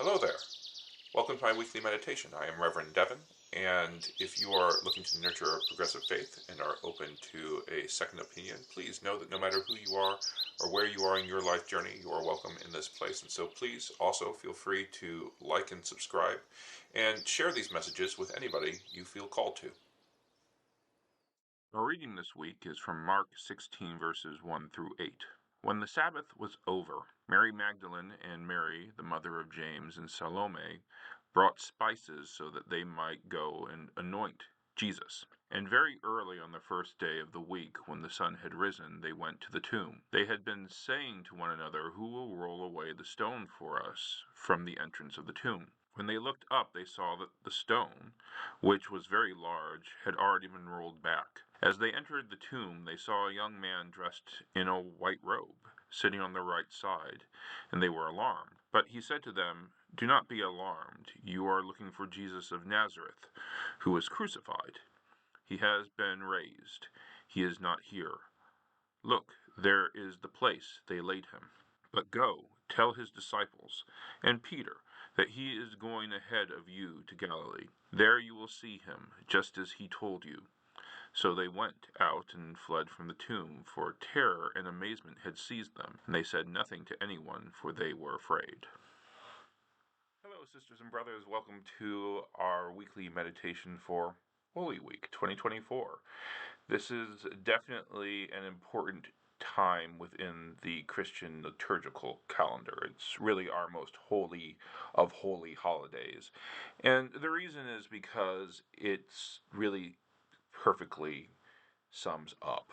Hello there. Welcome to my weekly meditation. I am Reverend Devon, and if you are looking to nurture a progressive faith and are open to a second opinion, please know that no matter who you are or where you are in your life journey, you are welcome in this place. And so please also feel free to like and subscribe and share these messages with anybody you feel called to. Our reading this week is from Mark 16, verses 1 through 8. When the Sabbath was over, Mary Magdalene and Mary, the mother of James, and Salome brought spices so that they might go and anoint Jesus. And very early on the first day of the week, when the sun had risen, they went to the tomb. They had been saying to one another, "Who will roll away the stone for us from the entrance of the tomb?" When they looked up, they saw that the stone, which was very large, had already been rolled back. As they entered the tomb, they saw a young man dressed in a white robe, sitting on the right side, and they were alarmed. But he said to them, "Do not be alarmed. You are looking for Jesus of Nazareth, who was crucified. He has been raised. He is not here. Look, there is the place they laid him. But go, tell his disciples, and Peter, that he is going ahead of you to Galilee. There you will see him, just as he told you." So they went out and fled from the tomb, for terror and amazement had seized them, and they said nothing to anyone, for they were afraid. Hello, sisters and brothers. Welcome to our weekly meditation for Holy Week 2024. This is definitely an important time within the Christian liturgical calendar. It's really our most holy of holy holidays. And the reason is because it's really perfectly sums up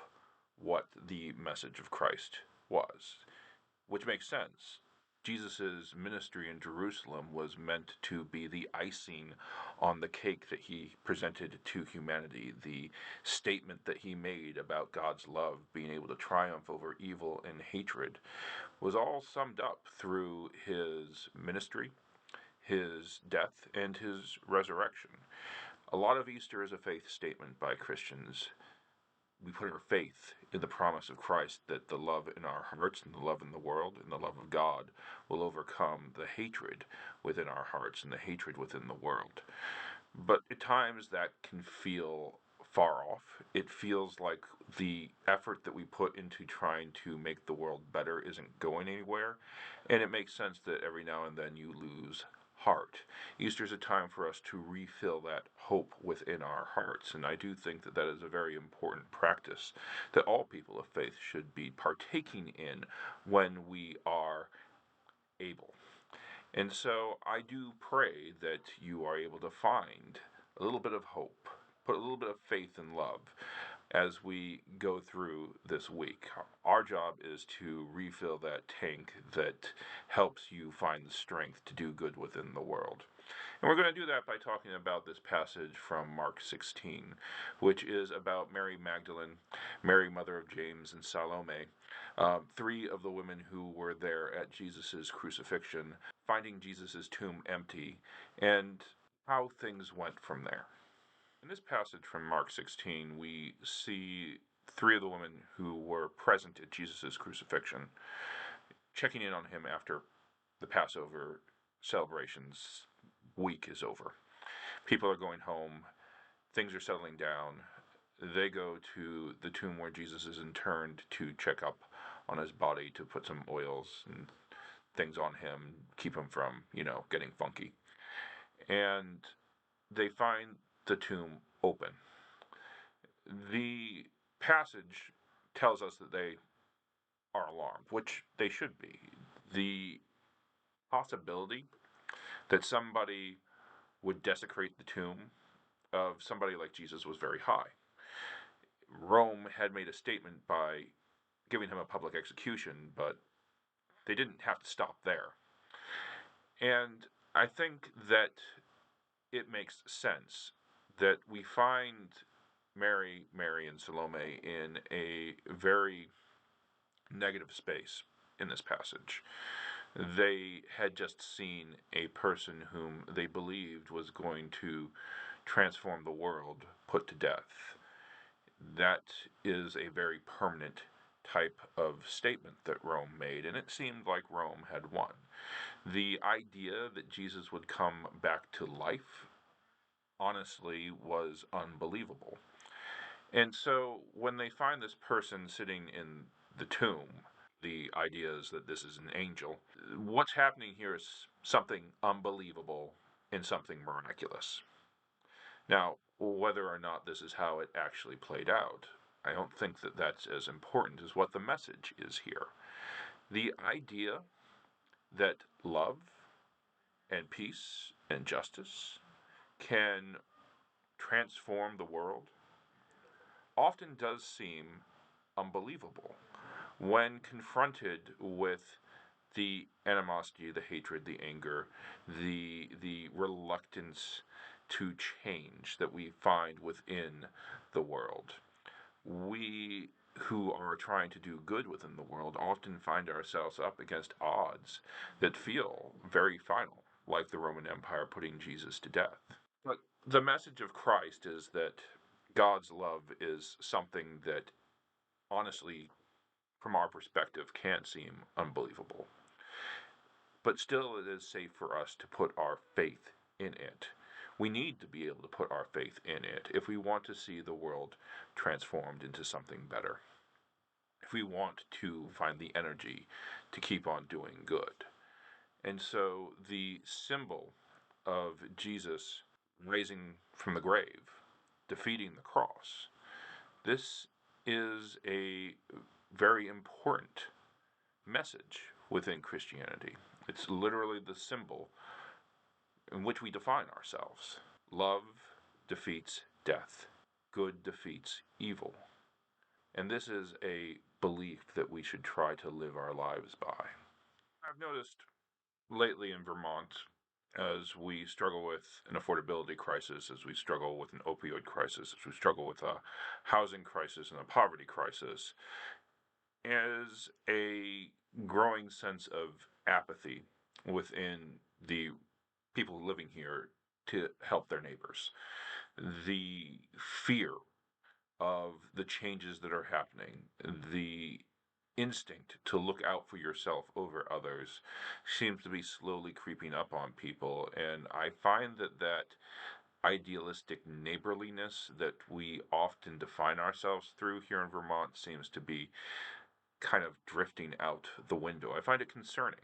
what the message of Christ was, which makes sense. Jesus' ministry in Jerusalem was meant to be the icing on the cake that he presented to humanity. The statement that he made about God's love being able to triumph over evil and hatred was all summed up through his ministry, his death, and his resurrection. A lot of Easter is a faith statement by Christians. We put our faith in the promise of Christ that the love in our hearts and the love in the world and the love of God will overcome the hatred within our hearts and the hatred within the world. But at times that can feel far off. It feels like the effort that we put into trying to make the world better isn't going anywhere, and it makes sense that every now and then you lose heart. Easter is a time for us to refill that hope within our hearts, and I do think that that is a very important practice that all people of faith should be partaking in when we are able. And so I do pray that you are able to find a little bit of hope, put a little bit of faith and love as we go through this week. Our job is to refill that tank that helps you find the strength to do good within the world. And we're going to do that by talking about this passage from Mark 16, which is about Mary Magdalene, Mary, mother of James, and Salome, three of the women who were there at Jesus' crucifixion, finding Jesus' tomb empty, and how things went from there. In this passage from Mark 16, we see three of the women who were present at Jesus' crucifixion, checking in on him after the Passover celebrations week is over. People are going home, things are settling down. They go to the tomb where Jesus is interned to check up on his body, to put some oils and things on him, keep him from, getting funky. And they find the tomb open. The passage tells us that they are alarmed, which they should be. The possibility that somebody would desecrate the tomb of somebody like Jesus was very high. Rome had made a statement by giving him a public execution, but they didn't have to stop there. And I think that it makes sense that we find Mary, and Salome in a very negative space in this passage. They had just seen a person whom they believed was going to transform the world put to death. That is a very permanent type of statement that Rome made, and it seemed like Rome had won. The idea that Jesus would come back to life, honestly, was unbelievable. And so when they find this person sitting in the tomb, the idea is that this is an angel. What's happening here is something unbelievable and something miraculous. Now, whether or not this is how it actually played out, I don't think that that's as important as what the message is here. The idea that love and peace and justice can transform the world often does seem unbelievable when confronted with the animosity, the hatred, the anger, the reluctance to change that we find within the world. We who are trying to do good within the world often find ourselves up against odds that feel very final, like the Roman Empire putting Jesus to death. But the message of Christ is that God's love is something that, honestly, from our perspective, can seem unbelievable. But still, it is safe for us to put our faith in it. We need to be able to put our faith in it if we want to see the world transformed into something better. If we want to find the energy to keep on doing good. And so the symbol of Jesus rising from the grave, defeating the cross, this is a very important message within Christianity. It's literally the symbol in which we define ourselves. Love defeats death. Good defeats evil. And this is a belief that we should try to live our lives by. I've noticed lately in Vermont, as we struggle with an affordability crisis, as we struggle with an opioid crisis, as we struggle with a housing crisis and a poverty crisis, is a growing sense of apathy within the people living here to help their neighbors. The fear of the changes that are happening, the instinct to look out for yourself over others seems to be slowly creeping up on people. And I find that idealistic neighborliness that we often define ourselves through here in Vermont seems to be kind of drifting out the window. I find it concerning.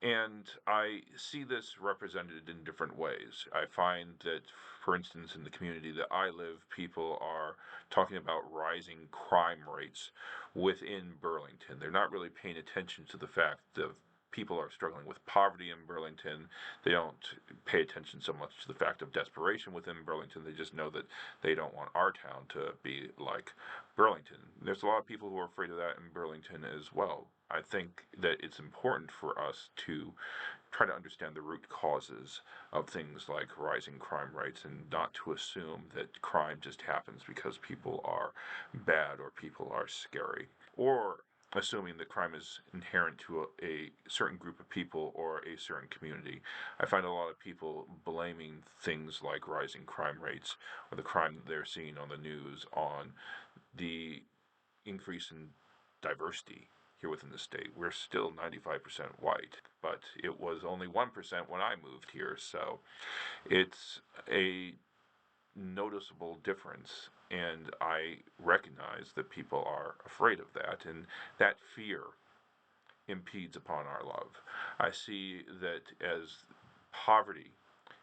And I see this represented in different ways. I find that, for instance, in the community that I live, people are talking about rising crime rates within Burlington. They're not really paying attention to the fact that people are struggling with poverty in Burlington. They don't pay attention so much to the fact of desperation within Burlington. They just know that they don't want our town to be like Burlington. There's a lot of people who are afraid of that in Burlington as well. I think that it's important for us to try to understand the root causes of things like rising crime rates and not to assume that crime just happens because people are bad or people are scary, or assuming that crime is inherent to a certain group of people or a certain community. I find a lot of people blaming things like rising crime rates or the crime that they're seeing on the news on the increase in diversity here within the state. We're still 95% white, but it was only 1% when I moved here, so it's a noticeable difference, and I recognize that people are afraid of that, and that fear impedes upon our love. I see that as poverty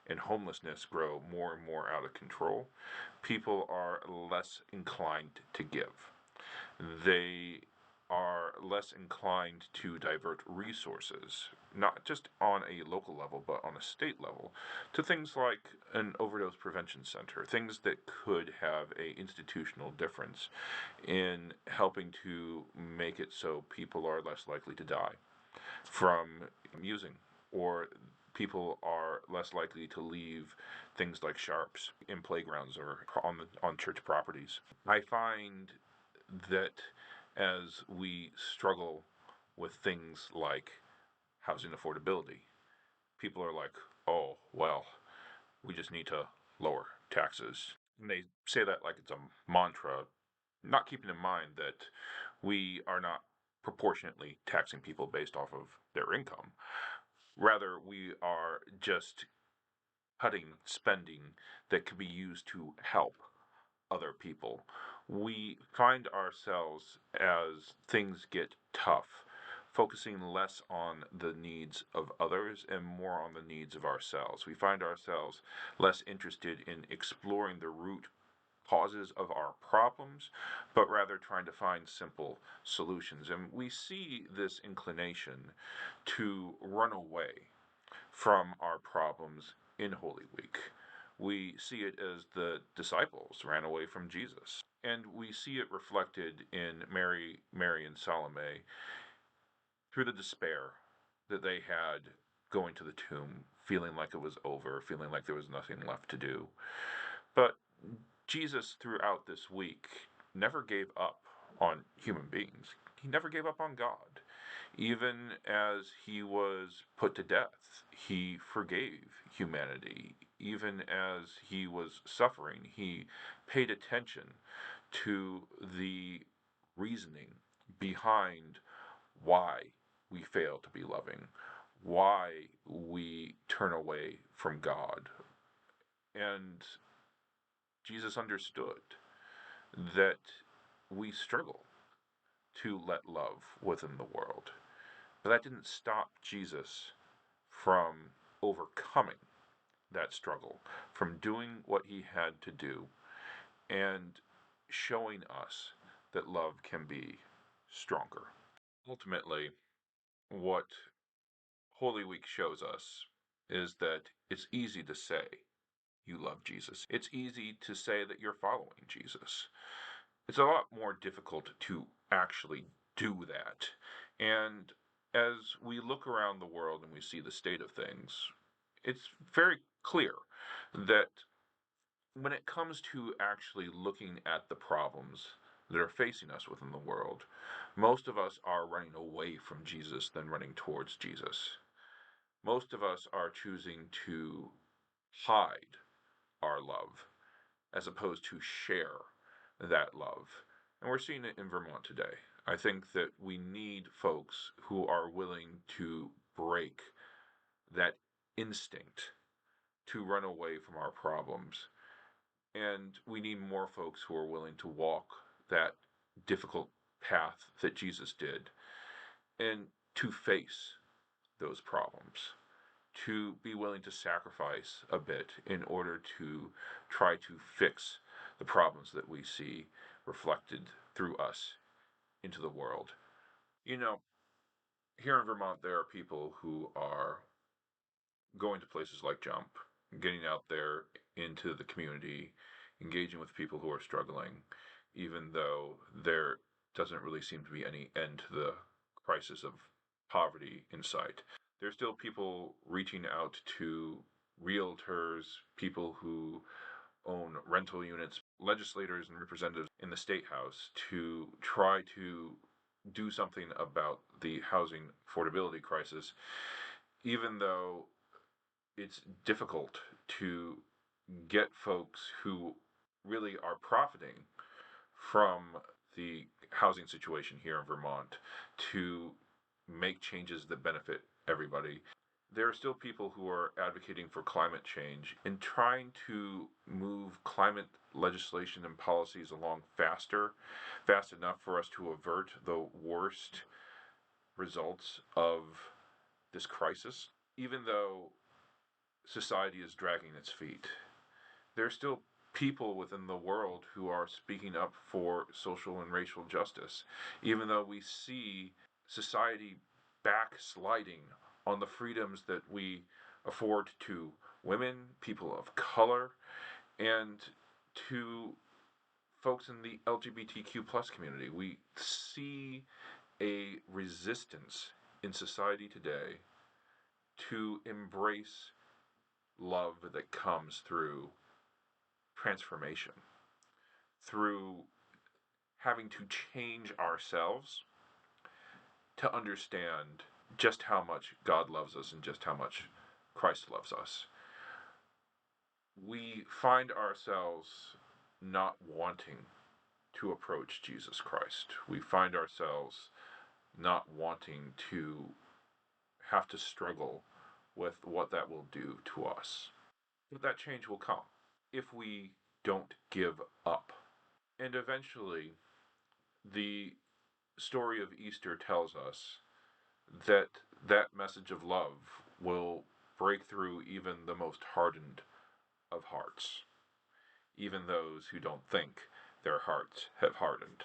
and homelessness grow more and more out of control, people are less inclined to give. They are less inclined to divert resources, not just on a local level, but on a state level, to things like an overdose prevention center, things that could have a institutional difference in helping to make it so people are less likely to die from using, or people are less likely to leave things like sharps in playgrounds or on church properties. I find that as we struggle with things like housing affordability, people are like, oh, well, we just need to lower taxes. And they say that like it's a mantra, not keeping in mind that We are not proportionately taxing people based off of their income. Rather, we are just cutting spending that could be used to help other people. We find ourselves, as things get tough, focusing less on the needs of others and more on the needs of ourselves. We find ourselves less interested in exploring the root causes of our problems, but rather trying to find simple solutions. And we see this inclination to run away from our problems in Holy Week. We see it as the disciples ran away from Jesus. And we see it reflected in Mary and Salome through the despair that they had going to the tomb, feeling like it was over, feeling like there was nothing left to do. But Jesus, throughout this week, never gave up on human beings. He never gave up on God. Even as he was put to death, he forgave humanity. Even as he was suffering, he paid attention to the reasoning behind why we fail to be loving, why we turn away from God. And Jesus understood that we struggle to let love within the world. But that didn't stop Jesus from overcoming that struggle, from doing what he had to do, and showing us that love can be stronger. Ultimately, what Holy Week shows us is that it's easy to say you love Jesus. It's easy to say that you're following Jesus. It's a lot more difficult to actually do that. And as we look around the world and we see the state of things, it's very clear that when it comes to actually looking at the problems that are facing us within the world, most of us are running away from Jesus than running towards Jesus. Most of us are choosing to hide our love as opposed to share that love. And we're seeing it in Vermont today. I think that we need folks who are willing to break that instinct to run away from our problems. And we need more folks who are willing to walk that difficult path that Jesus did and to face those problems, to be willing to sacrifice a bit in order to try to fix the problems that we see reflected through us into the world. You know, here in Vermont, there are people who are going to places like Jump, getting out there into the community, engaging with people who are struggling, even though there doesn't really seem to be any end to the crisis of poverty in sight. There's still people reaching out to realtors, people who own rental units, legislators and representatives in the state house to try to do something about the housing affordability crisis, even though it's difficult to get folks who really are profiting from the housing situation here in Vermont to make changes that benefit everybody. There are still people who are advocating for climate change and trying to move climate legislation and policies along fast enough for us to avert the worst results of this crisis. Even though society is dragging its feet, there are still people within the world who are speaking up for social and racial justice, even though we see society backsliding on the freedoms that we afford to women, people of color, and to folks in the LGBTQ plus community. We see a resistance in society today to embrace love that comes through transformation, through having to change ourselves to understand just how much God loves us and just how much Christ loves us. We find ourselves not wanting to approach Jesus Christ. We find ourselves not wanting to have to struggle with what that will do to us. But that change will come if we don't give up. And eventually, the story of Easter tells us that that message of love will break through even the most hardened of hearts, even those who don't think their hearts have hardened.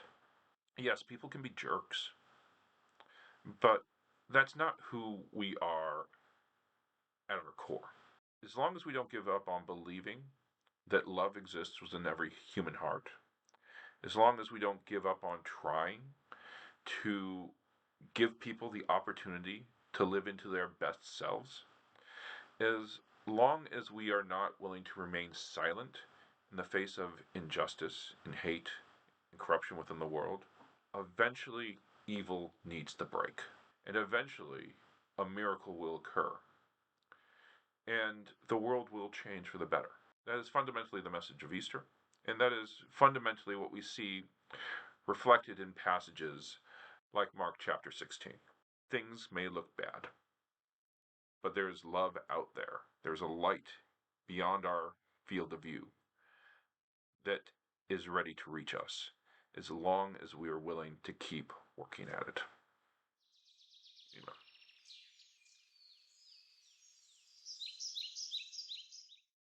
Yes, people can be jerks, but that's not who we are at our core. As long as we don't give up on believing that love exists within every human heart, as long as we don't give up on trying to give people the opportunity to live into their best selves, as long as we are not willing to remain silent in the face of injustice and hate and corruption within the world, eventually evil needs to break. And eventually a miracle will occur. And the world will change for the better. That is fundamentally the message of Easter. And that is fundamentally what we see reflected in passages like Mark chapter 16. Things may look bad, but there is love out there. There's a light beyond our field of view that is ready to reach us as long as we are willing to keep working at it.